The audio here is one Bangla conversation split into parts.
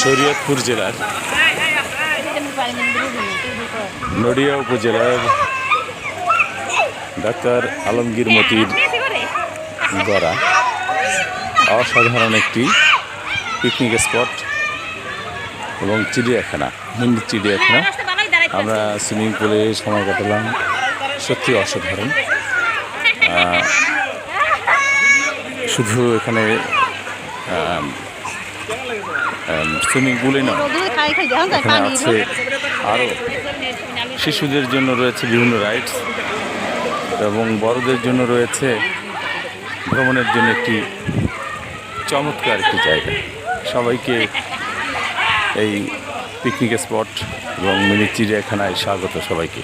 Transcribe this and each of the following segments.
শরীয়তপুর জেলার নড়িয়া উপজেলার ডাক্তার আলমগীর মতির গড়া অসাধারণ একটি পিকনিক স্পট এবং চিড়িয়াখানা, হিন্দি চিড়িয়াখানা। আমরা সুইমিং পুলে সময় কাটালাম, সত্যি অসাধারণ। শুধু এখানে সুইমিং পুলই নয়, এখানে আছে আরও শিশুদের জন্য রয়েছে বিভিন্ন রাইডস এবং বড়দের জন্য রয়েছে ভ্রমণের জন্য একটি চমৎকার একটি জায়গা। সবাইকে এই পিকনিক স্পট এবং মিনি চিড়িয়াখানায় স্বাগত সবাইকে।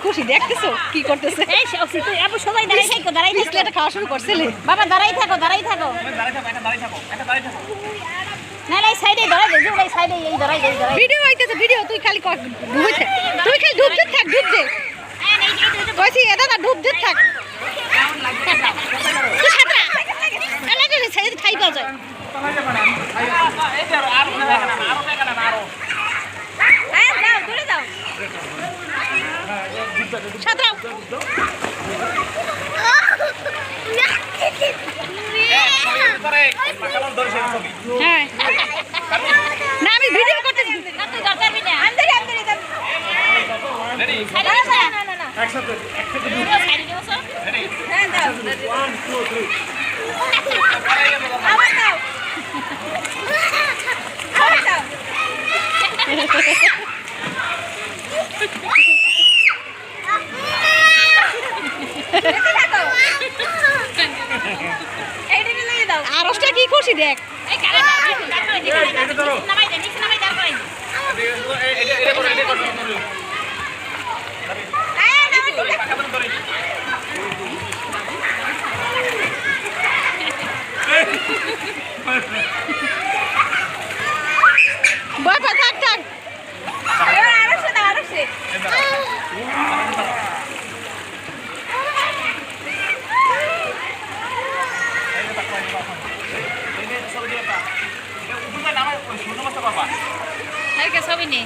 খুশি দেখতেছো কি করতেছে? সবাই দাঁড়াই থাকো, দাঁড়াই থাকো, এটা খাওয়া শুরু করছিলে। বাবা দাঁড়াই থাকো, দাঁড়াই থাকো। না না, এই সাইডে দাঁড়াই দে, এই সাইডে এই দাঁড়াই দে, দাঁড়াই। ভিডিও হইতেছে, ভিডিও তুই খালি ডুবে থাক, তুই খালি ডুবতে থাক, ডুবতে কইছি এটা না, ডুবতে থাক। তুই সাঁতরা এলাকা রে সাইডে খাই পাওয়া যায়। যাও দূরে যাও, সাঁতরাও। হ্যাঁ না, আমি ভিডিও করতেছি। না তুই দরকার নেই, আন্দরে আন্দরে যাও। রেডি, না না না, একসাথে সাইডে বসো। হ্যাঁ দাও, 1 2 3 আবার দাও, আবার দাও। আরসটা কি খুশি দেখ। বাবা থাক থাক, সবই নেই।